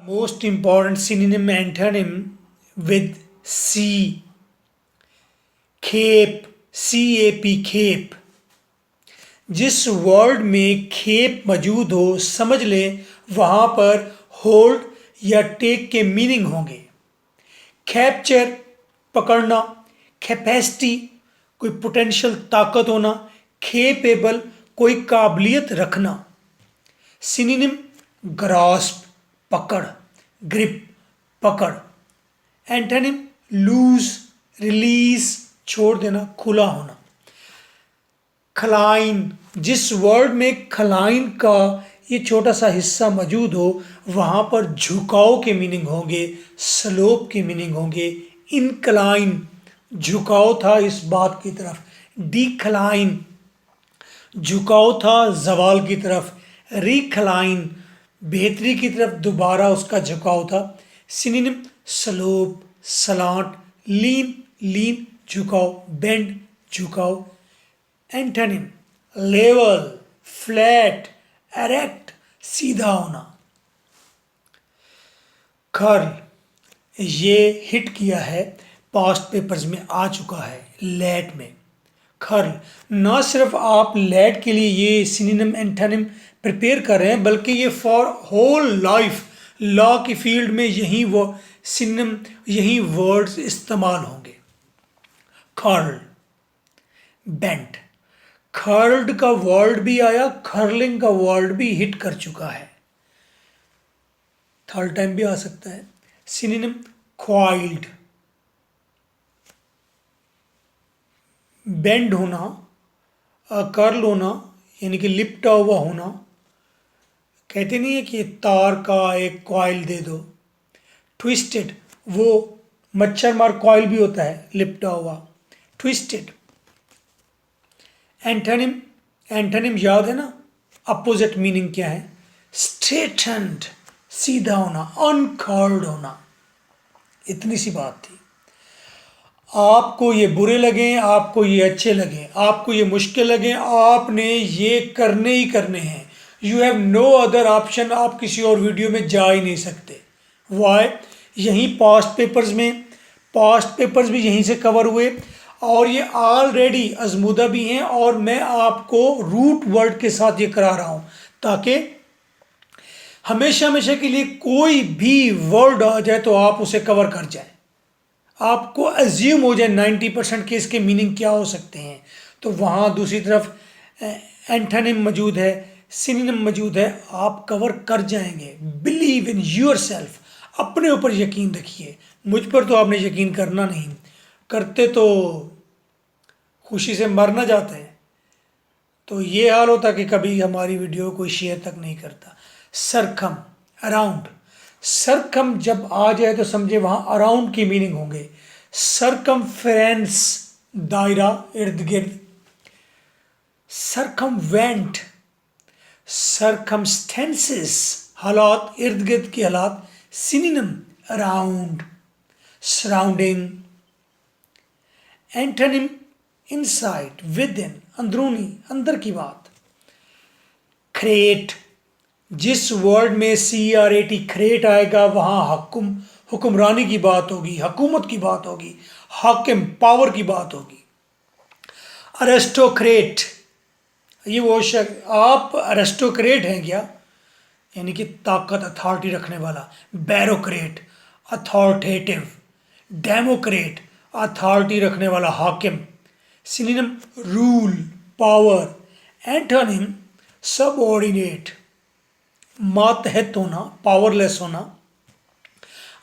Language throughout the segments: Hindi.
Most important synonym antonym with C. खेप, CAP, खेप. जिस वर्ड में खेप मौजूद हो समझ ले वहां पर होल्ड या टेक के मीनिंग होंगे. कैप्चर, पकड़ना. कैपेसिटी, कोई पोटेंशियल ताकत होना. खेपेबल, कोई काबिलियत रखना. सिनोनिम ग्रास्प, पकड़. ग्रिप, पकड़. एंटोनिम लूज, रिलीज, छोड़ देना, खुला होना. खलाइन, जिस वर्ड में खलाइन का ये छोटा सा हिस्सा मौजूद हो वहां पर झुकाव के मीनिंग होंगे, स्लोप के मीनिंग होंगे. इनक्लाइन, झुकाव था इस बात की तरफ. डिक्लाइन, झुकाव था जवाल की तरफ. रिक्लाइन, बेहतरी की तरफ दोबारा उसका झुकाव था. Synonym slope, slant. Lean, lean, झुकाव. बेंड, झुकाव. एंटोनिम लेवल, फ्लैट, एरेक्ट, सीधा होना. कर्ल, ये हिट किया है, पास्ट पेपर्स में आ चुका है. लैट में कर्ल. ना सिर्फ आप लैट के लिए ये सिनोनिम एंटोनिम प्रिपेयर कर रहे हैं बल्कि ये फॉर होल लाइफ लॉ की फील्ड में यही वो सिनोनिम, यही वर्ड्स इस्तेमाल होंगे. Curl, bent. कर्ल्ड का वर्ड भी आया, कर्लिंग का वर्ड भी हिट कर चुका है, थर्ड टाइम भी आ सकता है. सिनोनिम क्वाइल्ड, बेंड होना, कर्ल होना यानी कि लिपटा हुआ होना. कहते नहीं है कि तार का एक कॉइल दे दो. ट्विस्टेड, वो मच्छर मार कॉइल भी होता है लिपटा हुआ. ट्विस्टेड. एंटोनिम, एंटोनिम याद है ना, अपोजिट मीनिंग क्या है. स्ट्रेटन्ड, सीधा होना. अनकर्ल्ड होना. इतनी सी बात थी. आपको ये बुरे लगे, आपको ये अच्छे लगे, आपको ये मुश्किल लगे, आपने ये करने ही करने हैं. You have no other option. आप किसी और वीडियो में जा ही नहीं सकते. वाई, यहीं पास्ट पेपर्स में, पास्ट पेपर्स भी यहीं से कवर हुए और ये ऑलरेडी आजमूदा भी हैं और मैं आपको रूट वर्ड के साथ ये करा रहा हूं ताकि हमेशा हमेशा के लिए कोई भी वर्ड आ जाए तो आप उसे कवर कर जाए. आपको एज्यूम हो जाए 90% के इसके मीनिंग क्या हो सकते हैं. तो वहाँ दूसरी तरफ एंटोनिम मौजूद है, सिनोनिम मौजूद है, आप कवर कर जाएंगे. बिलीव इन योर सेल्फ, अपने ऊपर यकीन रखिए. मुझ पर तो आपने यकीन करना नहीं, करते तो खुशी से मर ना जाते हैं. तो ये हाल होता कि कभी हमारी वीडियो कोई शेयर तक नहीं करता. सरकम, अराउंड. सरकम जब आ जाए तो समझे वहां अराउंड की मीनिंग होंगे. सरकमफ्रेंस, दायरा, इर्द गिर्द. सरकमवेंट, सरकमस्टेंसेस, हालात, इर्द गिर्द के हालात. Synonym around, surrounding. Antonym inside, with in, अंदरूनी, अंदर की बात. क्रिएट, जिस वर्ड में CRAT क्रिएट आएगा वहां हुक्मरानी की बात होगी, हुकूमत की बात होगी, हाकिम, पावर की बात होगी. अरेस्टोक्रेट, ये वो शख्स, आप अरेस्टोक्रेट हैं क्या, यानी कि ताकत, अथॉरिटी रखने वाला. Bureaucrat, authoritative. डेमोक्रेट, अथॉरिटी रखने वाला, हाकिम. Synonym rule, power. Antonym subordinate, मातहत होना, पावरलेस होना.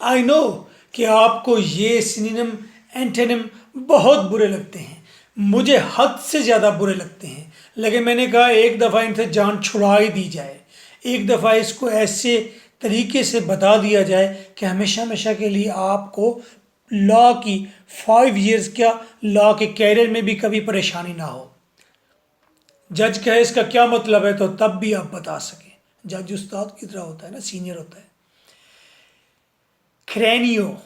आई नो कि आपको ये सिनोनिम एंटोनिम बहुत बुरे लगते हैं, मुझे हद से ज़्यादा बुरे लगते हैं, लेकिन मैंने कहा एक दफ़ा इनसे जान छुड़ा ही दी जाए. एक दफ़ा इसको ऐसे तरीके से बता दिया जाए कि हमेशा हमेशा के लिए आपको लॉ की 5 years क्या लॉ के कैरियर में भी कभी परेशानी ना हो. जज कहे इसका क्या मतलब है तो तब भी आप बता सकें. जज उस्ताद की तरह होता है ना, सीनियर होता है. Cranio,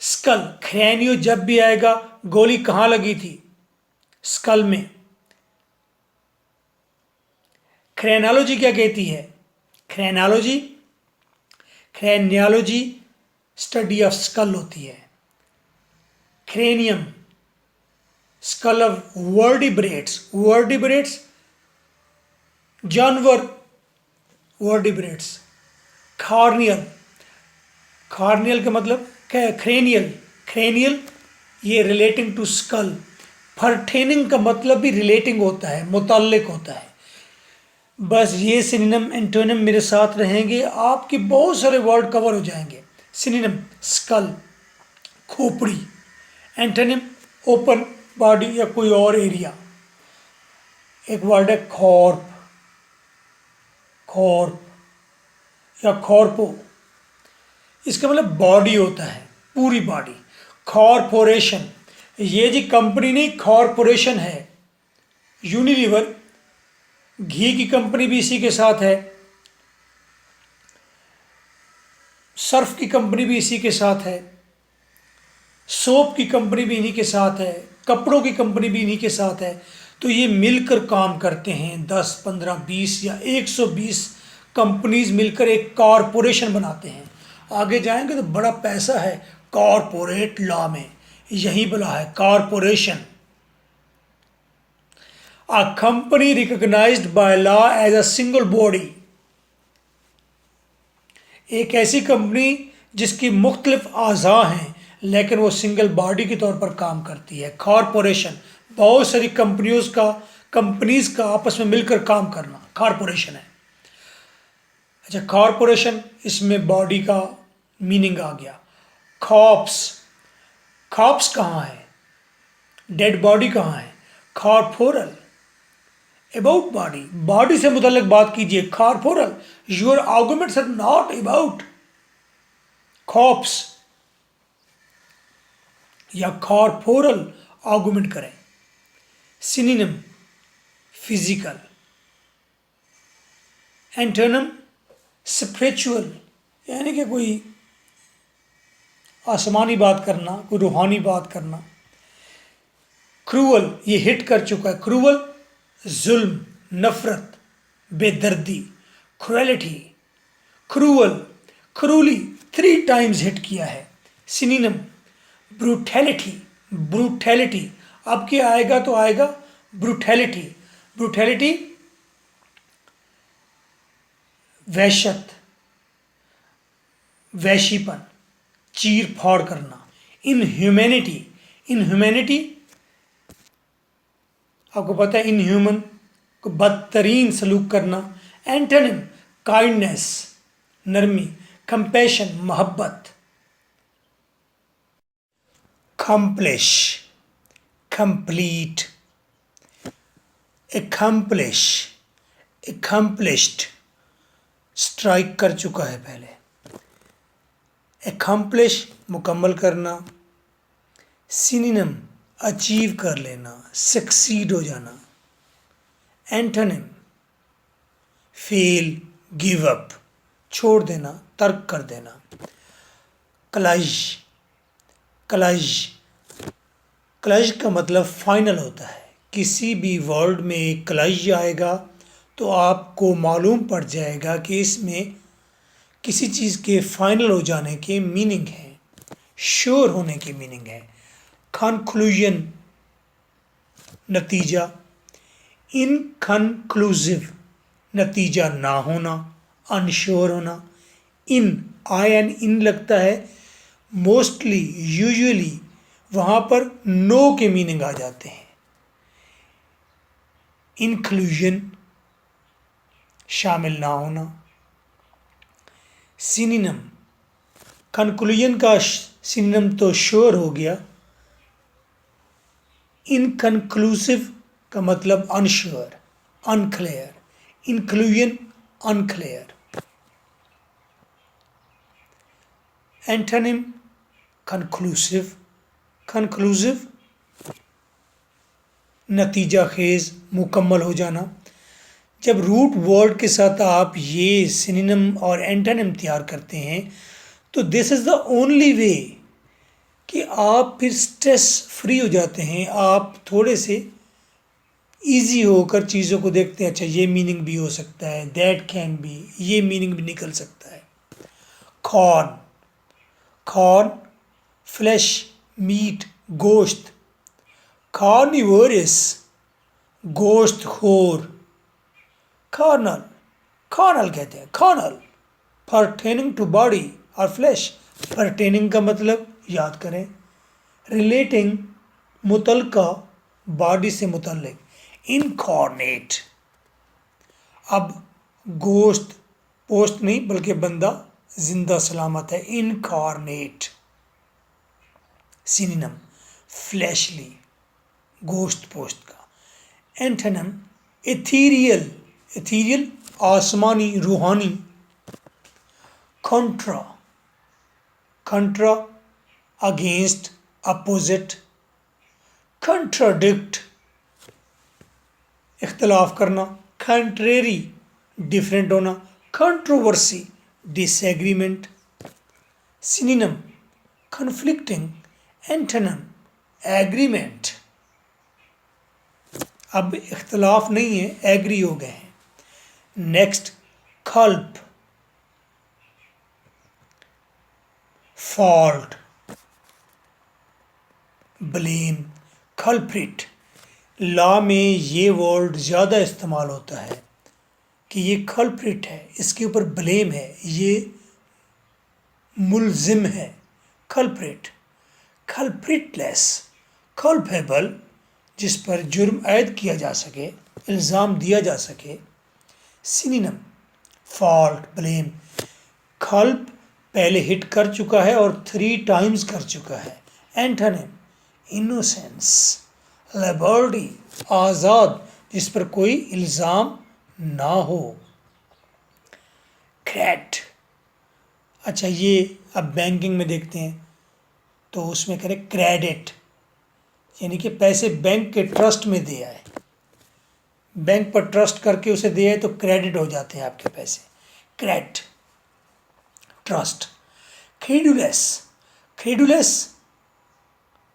school. क्रैनियो जब भी आएगा, गोली कहाँ लगी थी, स्कल में. क्रेनोलॉजी क्या कहती है, क्रेनोलॉजी क्रैनियोलॉजी स्टडी ऑफ स्कल होती है। क्रेनियम स्कल ऑफ वर्टिब्रेट्स जानवर वर्टिब्रेट्स। कॉर्नियल का मतलब क्या है? क्रेनियल ये रिलेटिंग टू स्कल। परटेनिंग का मतलब भी रिलेटिंग होता है, मुताल्लिक होता है। बस ये सिनोनिम एंटोनिम मेरे साथ रहेंगे, आपके बहुत सारे वर्ड कवर हो जाएंगे। सिनोनिम स्कल खोपड़ी, एंटोनिम ओपन बॉडी या कोई और एरिया। एक वर्ड है खॉर्प या खॉर्पो, इसका मतलब बॉडी होता है, पूरी बॉडी। कॉरपोरेशन, ये जी कंपनी नहीं, कॉरपोरेशन है। यूनिलीवर घी की कंपनी भी इसी के साथ है, सर्फ की कंपनी भी इसी के साथ है, सोप की कंपनी भी इन्हीं के साथ है, कपड़ों की कंपनी भी इन्हीं के साथ है। तो ये मिलकर काम करते हैं, 10, 15, 20 या 120 कंपनीज मिलकर एक कॉरपोरेशन बनाते हैं। आगे जाएंगे तो बड़ा पैसा है कॉरपोरेट लॉ में, यही बोला है corporation. A company recognized by law as a single body, एक ऐसी कंपनी जिसकी मुख्तलिफ आज़ा हैं लेकिन वो सिंगल बॉडी के तौर पर काम करती है। कॉरपोरेशन बहुत सारी कंपनीज का आपस में मिलकर काम करना कॉरपोरेशन है। अच्छा, कॉरपोरेशन, इसमें बॉडी का मीनिंग आ गया। कॉप्स कहाँ है? डेड बॉडी कहाँ है? कॉर्पोरल, अबाउट बॉडी से मुतल्लिक बात कीजिए। Corporal, your arguments are not about corpse या कॉर्पोरल आर्गुमेंट करें। सिनोनिम फिजिकल, एंटोनिम स्पिरिचुअल, यानी कि कोई आसमानी बात करना, कोई रूहानी बात करना। क्रूअल, ये हिट कर चुका है। क्रूअल जुल्म, नफरत, बेदर्दी। क्रुएलिटी, क्रूली 3 टाइम्स हिट किया है। सिनोनिम ब्रूटैलिटी, अब क्या आएगा तो आएगा ब्रूटैलिटी वहशत, वैशीपन, चीर फाड़ करना। इनह्यूमैनिटी आपको पता है, इनह्यूमन को बदतरीन सलूक करना। एंटोनिम काइंडनेस, नरमी, कंपैशन, मोहब्बत। कंप्लिश, कंप्लीट, एकम्प्लिश्ड, स्ट्राइक कर चुका है पहले। एकम्प्लिश मुकम्मल करना। सिनोनिम अचीव कर लेना, सक्सीड हो जाना। एंटोनिम फेल, गिव अप, छोड़ देना, तर्क कर देना। क्लज का मतलब फाइनल होता है। किसी भी वर्ड में एक क्लज आएगा तो आपको मालूम पड़ जाएगा कि इसमें किसी चीज़ के फाइनल हो जाने के मीनिंग है, श्योर होने की मीनिंग है। कंक्लूजन नतीजा, इनकन्क्लूसिव नतीजा ना होना, अनश्योर होना। इन लगता है मोस्टली, यूजुअली वहाँ पर नो के मीनिंग आ जाते हैं। इंक्लूजन शामिल ना होना। सिनोनिम, कंक्लूजन का सिनोनिम तो श्योर हो गया, इनकन्क्लूसिव का मतलब unsure, unclear. Inclusion unclear. Antonym conclusive नतीजा खेज, मुकम्मल हो जाना। जब रूट वर्ड के साथ आप ये सिनोनिम और एंटोनिम तैयार करते हैं तो this is the only way कि आप फिर स्ट्रेस फ्री हो जाते हैं। आप थोड़े से इजी होकर चीज़ों को देखते हैं। अच्छा, ये मीनिंग भी हो सकता है, दैट कैन बी, ये मीनिंग भी निकल सकता है। कॉर्न, कॉर्न फ्लैश मीट गोश्त, कार्निवोरस गोश्त खोर, कार्नल, कार्नल कहते हैं, कार्नल परटेनिंग टू बॉडी और फ्लैश, परटेनिंग का मतलब याद करें, रिलेटिंग मुतलका बॉडी से मुतल्लिक, इनकॉर्नेट। अब गोश्त पोस्ट नहीं बल्कि बंदा जिंदा सलामत है, इनकॉर्नेट। सिनोनिम फ्लैशली, गोश्त पोस्ट का। एंटोनिम इथीरियल, इथीरियल आसमानी रूहानी। कंट्रा, कंट्रा अगेंस्ट अपोजिट। कंट्राडिक्ट इख्तलाफ करना। कंट्रेरी डिफरेंट होना। Controversy disagreement. Synonym conflicting, antonym agreement. अब इख्तलाफ नहीं है, एग्री हो गए हैं। नेक्स्ट कल्प, फॉल्ट, ब्लेम, कल्प्रिट। लॉ में ये वर्ड ज़्यादा इस्तेमाल होता है कि ये कल्प्रिट है, इसके ऊपर ब्लेम है, ये मुलजिम है। कल्प्रिट, कल्प्रिटलेस, कल्पेबल जिस पर जुर्म आयद किया जा सके, इल्ज़ाम दिया जा सके। Synonym fault, blame. कल्प पहले हिट कर चुका है और 3 टाइम्स कर चुका है। एंटोनिम इनोसेंस, लिबर्टी आज़ाद जिस पर कोई इल्ज़ाम ना हो। क्रेट, अच्छा ये अब बैंकिंग में देखते हैं तो उसमें करें क्रेडिट, यानी कि पैसे बैंक के ट्रस्ट में दे आए, बैंक पर ट्रस्ट करके उसे दे आए तो क्रेडिट हो जाते हैं आपके पैसे। Cred, trust. Credulous, credulous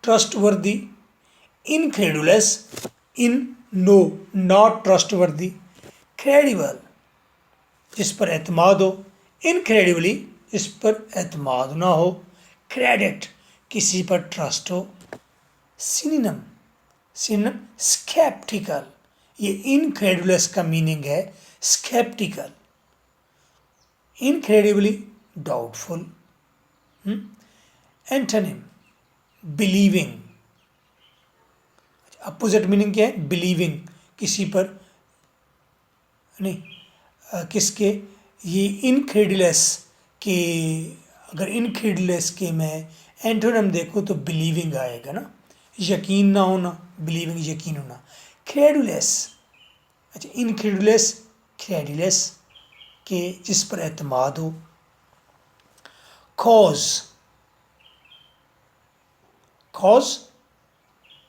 trust worthy. Incredulous, in no not trust worthy. Credible जिस पर एतमाद हो, इनक्रेडिबली जिस पर एतमाद ना हो। क्रेडिट किसी पर ट्रस्ट हो। सिनोनिम, सिनोनिम स्केप्टिकल, ये इनक्रेडुलस का मीनिंग है sceptical. Incredibly doubtful. Antonym believing, opposite meaning क्या है, बिलीविंग, किसी पर नहीं, किसके, ये इनक्रेडुलस के, अगर इनक्रेडुलस के मैं एंटोनिम देखूँ तो बिलीविंग आएगा ना, यकीन ना होना, बिलीविंग यकीन होना। क्रेडुलस, अच्छा इनक्रेडुलस, क्रेडुलस के जिस पर एतमाद हो। कॉज, कॉज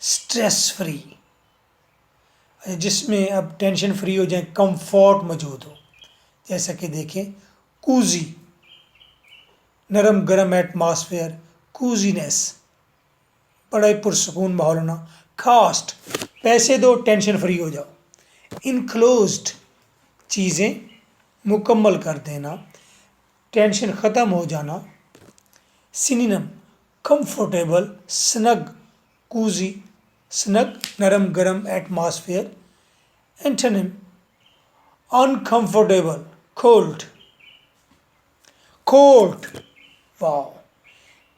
स्ट्रेस फ्री, जिसमें अब टेंशन फ्री हो जाए, कंफर्ट मौजूद हो। जैसा कि देखें कूजी, नरम गरम एटमॉस्फेयर, कूजीनेस, बड़ा ही पुरसकून माहौल होना। कास्ट, पैसे दो टेंशन फ्री हो जाओ। इनक्लोज्ड, चीज़ें मुकम्मल कर देना, टेंशन ख़त्म हो जाना। Synonym comfortable, snug, cosy snug, नरम गरम atmosphere. Antonym uncomfortable, cold, cold. वाह,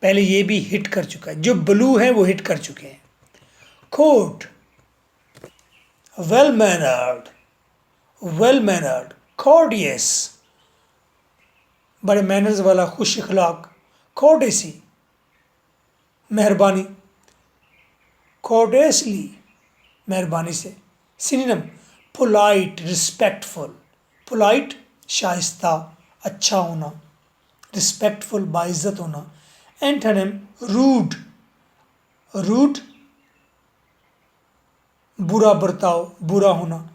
पहले ये भी हिट कर चुका है, जो ब्लू है वो हिट कर चुके हैं। Court, well mannered, well mannered, courteous, बड़े मैनर्स वाला, खुश अखलाक। कॉर्डेसी, मेहरबानी, कॉर्डेसली, मेहरबानी से। Synonym polite, respectful, polite Shaista, अच्छा होना, रिस्पेक्टफुल बाइज्जत होना। एंटोनिम रूड, रूड बुरा बर्ताव, बुरा होना।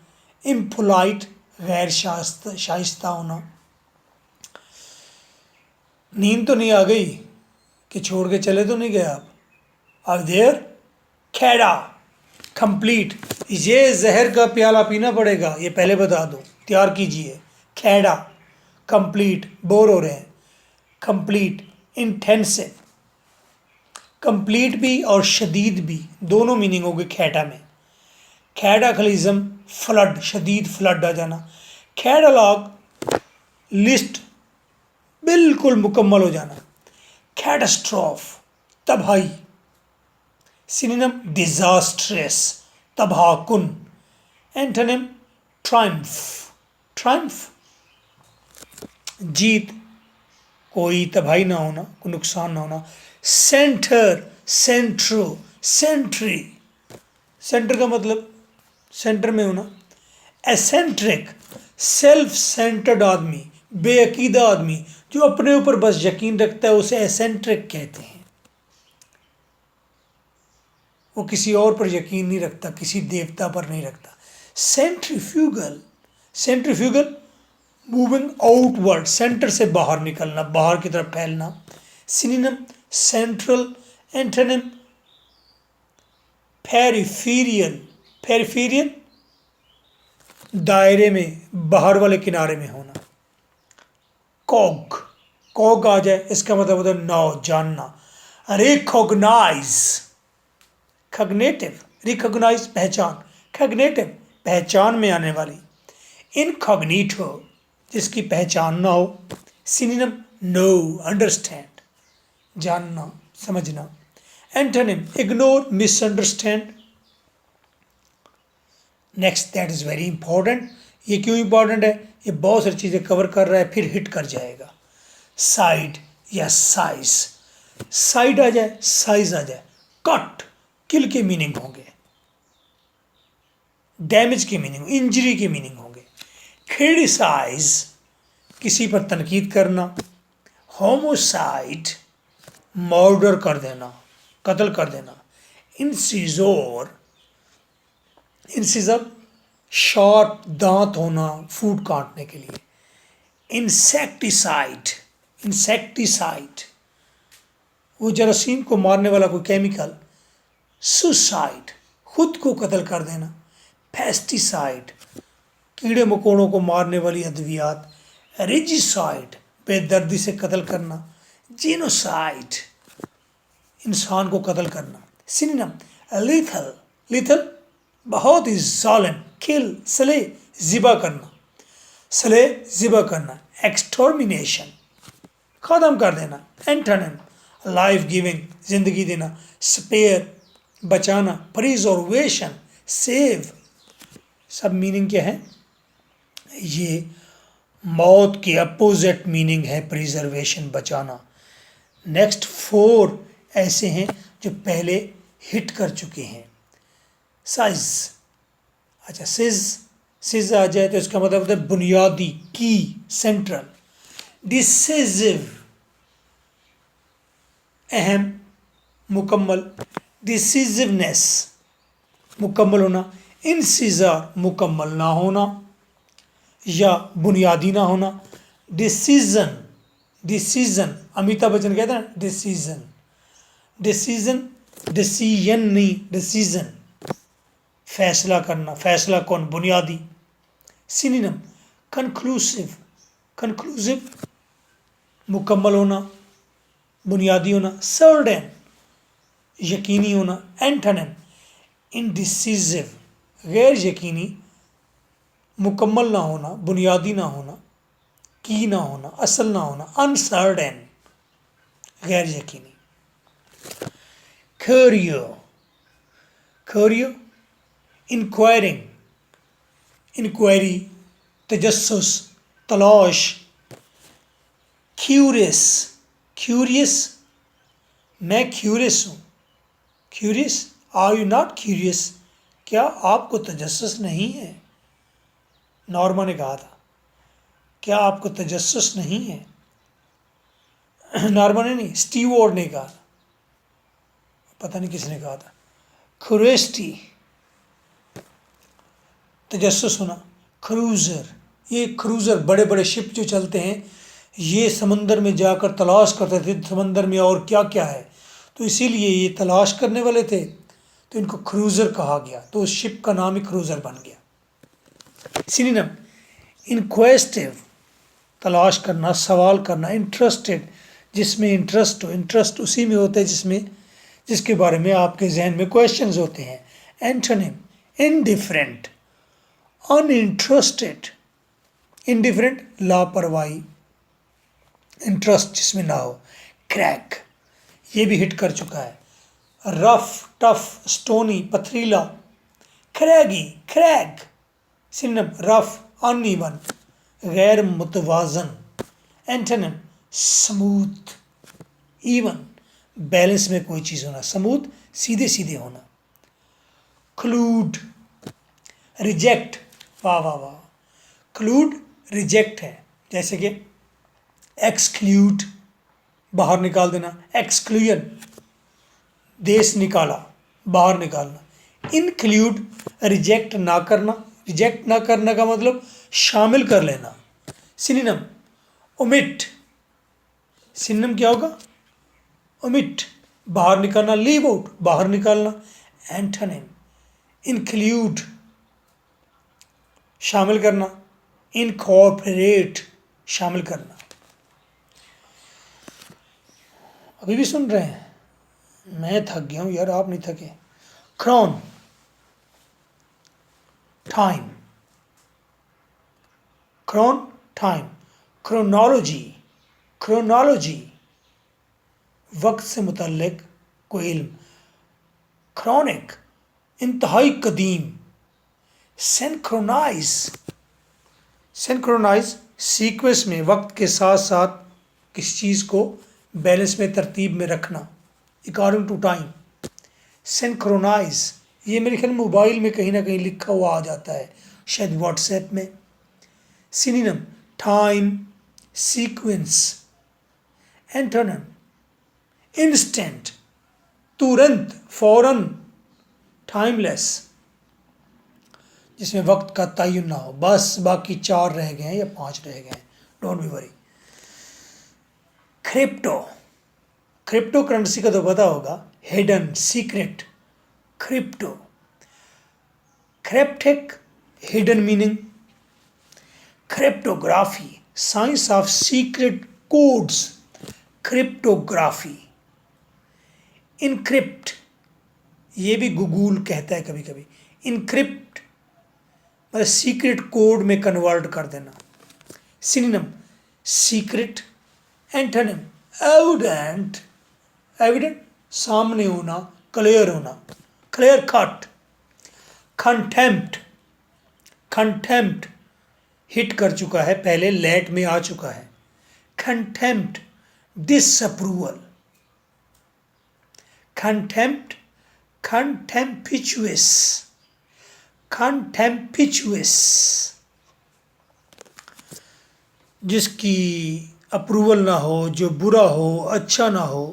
इम्पोलाइट गैर शाइस्ता होना। नींद तो नहीं आ गई कि छोड़ के चले तो नहीं गए आप? Are there? खेड़ा, कंप्लीट, ये जहर का प्याला पीना पड़ेगा, ये पहले बता दो, तैयार कीजिए। खेड़ा, कंप्लीट, बोर हो रहे हैं। Complete, intensive. कंप्लीट भी और शदीद भी दोनों मीनिंग हो गए खैटा में। कैटाक्लिज्म फ्लड, शदीद फ्लड आ जाना। कैटलॉग लिस्ट बिल्कुल मुकम्मल हो जाना। कैटास्ट्रॉफ तबाही। सिनोनिम डिजास्ट्रेस तबाहकुन। एंटोनिम ट्रायम्फ, ट्रायम्फ जीत, कोई तबाही ना होना, कोई नुकसान ना होना। सेंटर, सेंट्रो, सेंट्री, सेंटर का मतलब सेंटर में होना। एसेंट्रिक सेल्फ सेंटर्ड आदमी, बेअकीदा आदमी जो अपने ऊपर बस यकीन रखता है उसे एसेंट्रिक कहते हैं। वो किसी और पर यकीन नहीं रखता, किसी देवता पर नहीं रखता। Centrifugal, centrifugal moving outward, centre से बाहर निकलना, बाहर की तरफ फैलना। Synonym central. Antonym peripheral, peripheral दायरे में, बाहर वाले किनारे में होना। कॉग, कॉग आ जाए इसका मतलब होता है नाउ, जानना। रिकॉग्नाइज, कग्नेटिव, रिकॉग्नाइज पहचान, कग्नेटिव पहचान में आने वाली। इनकॉग्निटो जिसकी पहचान ना हो। सिनोनिम नो, अंडरस्टैंड, जानना, समझना। Antonym ignore, misunderstand. Next, that is very important. ये क्यों इंपॉर्टेंट है? ये बहुत सारी चीजें कवर कर रहा है, फिर हिट कर जाएगा। साइड या साइज, साइड आ जाए, साइज आ जाए। कट, किल के मीनिंग होंगे, डैमेज के मीनिंग, इंजरी के मीनिंग होंगे। क्रिटिसाइज किसी पर तनकीद करना। होमोसाइड मर्डर कर देना, कत्ल कर देना। इंसिजोर, इंसिजर शार्प दांत होना, फूड काटने के लिए। इंसेक्टिसाइड, इंसेक्टिसाइड वो जरासीम को मारने वाला कोई केमिकल। सुसाइड खुद को कत्ल कर देना। पेस्टिसाइड कीड़े मकोड़ों को मारने वाली अद्वियात। रेजिसाइड बेदर्दी से कत्ल करना। जीनोसाइड इंसान को कत्ल करना। सिनोनिम लीथल, लीथल बहुत ही जालिम, किल सले ज़िबा करना, सले ज़िबा करना। एक्सटर्मिनेशन ख़त्म कर देना। एंटोनिम लाइफ गिविंग जिंदगी देना। स्पेयर बचाना। प्रिजर्वेशन सेव, सब मीनिंग क्या है? ये मौत के अपोजिट मीनिंग है प्रिजर्वेशन, बचाना। नेक्स्ट 4 ऐसे हैं जो पहले हिट कर चुके हैं। साइज, अच्छा सिज, सिज आ जाए तो इसका मतलब होता है बुनियादी, की, सेंट्रल। डिसिसिव अहम, मुकम्मल। डिसिसिवनेस मुकम्मल होना। इंसिजार मुकम्मल ना होना या बुनियादी ना होना। डिसीजन, डिसीजन अमिताभ बच्चन कहते हैं डिसीजन, डिसीजन डिसीजन नहीं, डिसीजन फैसला करना, फैसला कौन, बुनियादी। सिनोनिम कंक्लूसिव, कंक्लूसिव मुकम्मल होना, बुनियादी होना। सर्टेन यकीनी होना। एंटोनिम इंडिसिसिव गैर यकीनी, मुकम्मल ना होना, बुनियादी ना होना, की ना होना, असल ना होना। अनसर्टेन गैर यकीनी। क्यूरियो, क्यूरियो इंक्वायरिंग, इंक्वायरी तजस्सुस, तलाश। क्यूरियस, क्यूरियस मैं क्यूरियस हूँ। Curious are you not curious, क्या आपको तजस्सुस नहीं है? नॉर्मा ने कहा था क्या आपको तजस्सुस नहीं है? नॉर्मा ने नहीं, स्टीव वॉर्ड ने कहा था, पता नहीं किसने कहा था। क्यूरियोसिटी तजस्सुस होना। क्रूज़र, ये क्रूज़र बड़े बड़े शिप जो चलते हैं ये समंदर में जाकर तलाश करते थे समंदर में और क्या क्या है, तो इसीलिए ये तलाश करने वाले थे तो इनको क्रूज़र कहा गया, तो उस शिप का नाम ही क्रूज़र बन गया। सिनोनिम इंक्वेस्टिव तलाश करना, सवाल करना। इंटरेस्टेड जिसमें इंटरेस्ट हो। इंटरेस्ट उसी में होता है जिसके बारे में आपके जहन में क्वेश्चंस होते हैं। Antonym indifferent, uninterested. इनडिफरेंट लापरवाही, इंटरेस्ट जिसमें ना हो। क्रैक, ये भी हिट कर चुका है। रफ, टफ, स्टोनी, पथरीला। क्रैगी, क्रैग। सिनोनिम रफ, अनइवन, गैर मुतवाजन। एंटोनिम स्मूथ, इवन, बैलेंस में कोई चीज़ होना। स्मूथ, सीधे सीधे होना। क्लूड, रिजेक्ट, वाह वाह वाह। क्लूड रिजेक्ट है, जैसे कि एक्सक्लूड, बाहर निकाल देना। एक्सक्लूजन, देश निकाला, बाहर निकालना। इनक्लूड, रिजेक्ट ना करना। रिजेक्ट ना करने का मतलब शामिल कर लेना। सिनोनिम ओमिट, सिनोनिम क्या होगा? ओमिट, बाहर निकालना। लीव आउट, बाहर निकालना। एंटोनिम इंक्लूड, शामिल करना। इनकॉर्पोरेट, शामिल करना। अभी भी सुन रहे हैं? मैं थक गया हूं यार, आप नहीं थके? Chron, time. Chron, time. Chronology, chronology, वक्त से मुतल्लिक कोई इल्म। क्रॉनिक, इंतहाई कदीम। सिंक्रोनाइज, सिंक्रोनाइज, सीक्वेंस में वक्त के साथ साथ किसी चीज़ को बैलेंस में, तरतीब में रखना, अकॉर्डिंग टू टाइम। सिंक्रोनाइज, ये मेरे ख्याल मोबाइल में कहीं ना कहीं लिखा हुआ आ जाता है, शायद व्हाट्सएप में। Synonym time, sequence. Antonym instant, तुरंत, फौरन। टाइमलेस, जिसमें वक्त का तयन ना हो। बस बाकी 4 रह गए हैं या 5 रह गए हैं, don't be worry. Crypto, crypto currency का तो पता होगा, hidden, secret. Crypto, cryptic, hidden meaning. Cryptography, science of secret codes. Cryptography. Encrypt, ये भी गूगल कहता है कभी कभी। इनक्रिप्ट मतलब सीक्रेट कोड में कन्वर्ट कर देना। Synonym secret. Antonym evident, evident, सामने होना, क्लियर होना। Clear cut. Contempt, contempt hit कर चुका है, पहले लेट में आ चुका है। Contempt, disapproval. कंटेम्प्ट, कंटेम्पिचुअस, कंटेम्पिचुअस, जिसकी अप्रूवल ना हो, जो बुरा हो, अच्छा ना हो।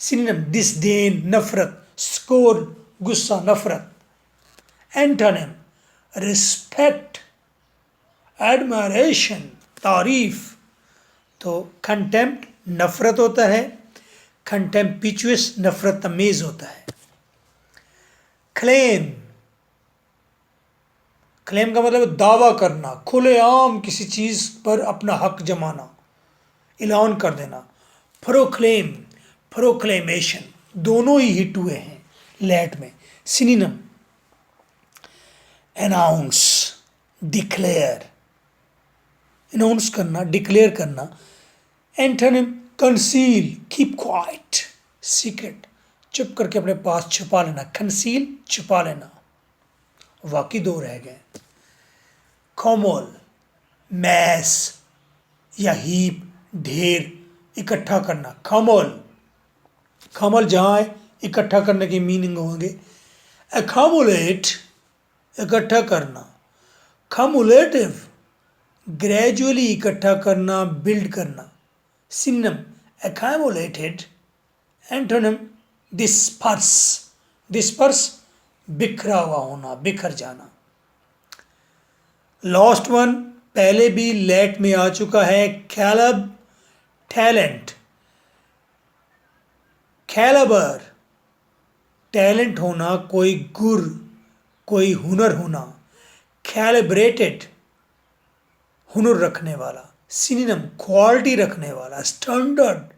सिनोनिम डिसडेन, नफरत। स्कोर, गुस्सा, नफरत। एंटोनिम रिस्पेक्ट, एडमायरेशन, तारीफ। तो कंटेम्प्ट नफरत होता है, कंटेम्पिचुअस नफरत तमेज होता है। क्लेम, क्लेम का मतलब दावा करना, खुलेआम किसी चीज पर अपना हक जमाना, ऐलान कर देना। प्रोक्लेम, प्रोक्लेमेशन, दोनों ही हिट हुए हैं लेट में। सिनोनिम अनाउंस, डिक्लेयर, अनाउंस करना, डिक्लेयर करना। Antonym conceal, keep quiet, secret, चुप करके अपने पास छुपा लेना। कंसील, छुपा लेना। बाकी 2 रह गए। कॉमोल, मैस या हीप, ढेर, इकट्ठा करना। कॉमोल, कॉमल जहाँ है इकट्ठा करने की मीनिंग होंगे। एक्यूमुलेट, इकट्ठा करना। कम्युलेटिव, ग्रेजुअली इकट्ठा करना, बिल्ड करना। Synonym accumulated. Antonym disperse, disperse, बिखरा हुआ होना, बिखर जाना। लास्ट वन पहले भी लेट में आ चुका है, कैलब, टैलेंट। कैलिबर, टैलेंट होना, कोई गुर, कोई हुनर होना। कैलिब्रेटेड, हुनर रखने वाला। सिनोनिम क्वालिटी रखने वाला, स्टैंडर्ड,